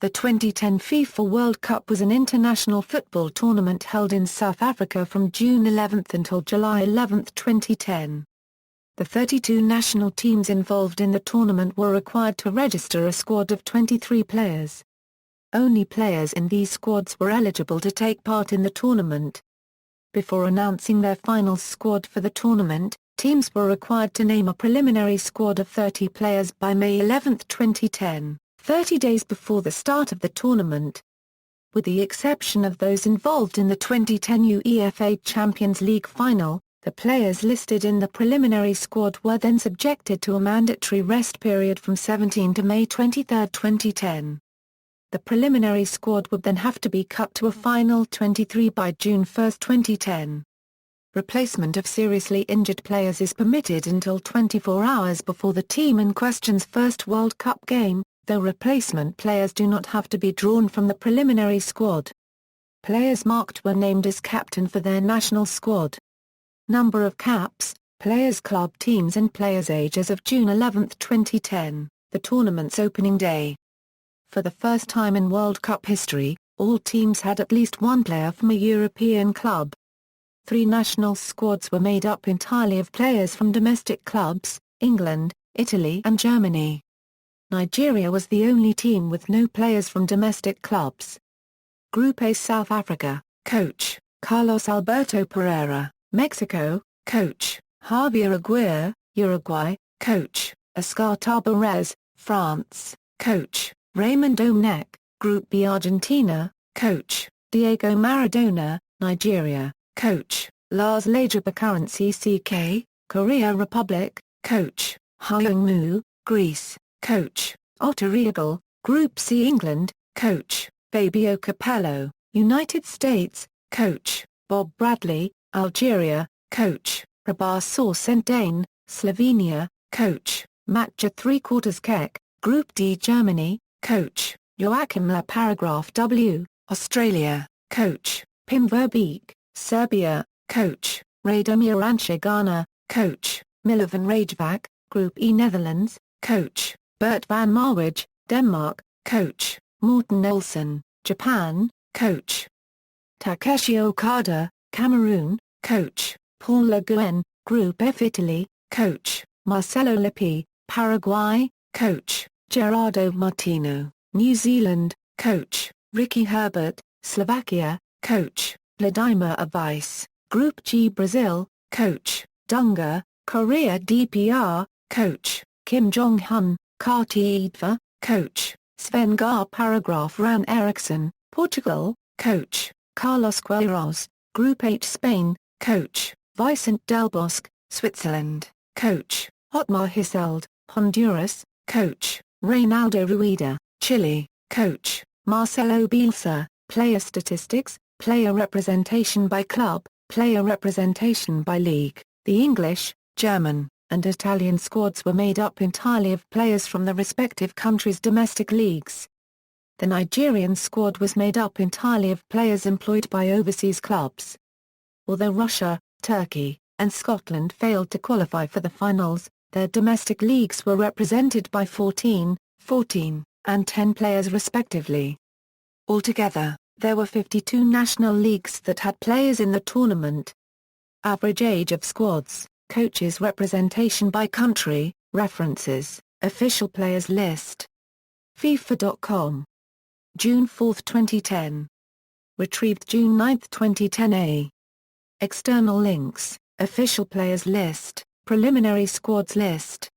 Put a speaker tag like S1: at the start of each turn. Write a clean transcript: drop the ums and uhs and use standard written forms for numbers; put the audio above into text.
S1: The 2010 FIFA World Cup was an international football tournament held in South Africa from June 11 until July 11, 2010. The 32 national teams involved in the tournament were required to register a squad of 23 players. Only players in these squads were eligible to take part in the tournament. Before announcing their final squad for the tournament, teams were required to name a preliminary squad of 30 players by May 11, 2010. 30 days before the start of the tournament. With the exception of those involved in the 2010 UEFA Champions League Final, the players listed in the preliminary squad were then subjected to a mandatory rest period from 17 to May 23, 2010. The preliminary squad would then have to be cut to a final 23 by June 1, 2010. Replacement of seriously injured players is permitted until 24 hours before the team in question's first World Cup game, though replacement players do not have to be drawn from the preliminary squad. Players marked were named as captain for their national squad. Number of caps, players' club teams and players' age as of June 11, 2010, the tournament's opening day. For the first time in World Cup history, all teams had at least one player from a European club. 3 national squads were made up entirely of players from domestic clubs, England, Italy and Germany. Nigeria was the only team with no players from domestic clubs. Group A: South Africa, coach, Carlos Alberto Pereira; Mexico, coach, Javier Aguirre; Uruguay, coach, Oscar Tabarez; France, coach, Raymond Domenech; Group B: Argentina, coach, Diego Maradona; Nigeria, coach, Lars Lagerbäck; CK, Korea Republic, coach, Hyung-Moo; Greece, coach, Otter Eagle; Group C: England, coach, Fabio Capello; United States, coach, Bob Bradley; Algeria, coach, Rabah Saint-Dane; Slovenia, coach, Matja Kek; Group D: Germany, coach, Joachim La. Paragraph W; Australia, coach, Pim Verbeek; Serbia, coach, Radomir Anca; Ghana, coach, Milovan Rajvac; Group E: Netherlands, coach, Bert van Marwijk; Denmark, coach, Morten Olsen; Japan, coach, Takeshi Okada; Cameroon, coach, Paul Le Guen; Group F: Italy, coach, Marcelo Lippi; Paraguay, coach, Gerardo Martino; New Zealand, coach, Ricky Herbert; Slovakia, coach, Vladimir Avice; Group G: Brazil, coach, Dunga; Korea DPR, coach, Kim Jong-hun; Kati Idva, coach, Sven Gar; Paragraph Ran Eriksson; Portugal, coach, Carlos Queiroz; Group H: Spain, coach, Vicente Del Bosque; Switzerland, coach, Otmar Hitzfeld; Honduras, coach, Reynaldo Rueda; Chile, coach, Marcelo Bielsa. Player statistics, player representation by club, player representation by league. The English, German, and Italian squads were made up entirely of players from the respective countries' domestic leagues. The Nigerian squad was made up entirely of players employed by overseas clubs. Although Russia, Turkey, and Scotland failed to qualify for the finals, their domestic leagues were represented by 14, and 10 players respectively. Altogether, there were 52 national leagues that had players in the tournament. Average age of squads, coaches' representation by country, references, official players list. FIFA.com. June 4, 2010. Retrieved June 9, 2010. External links, official players list, preliminary squads list.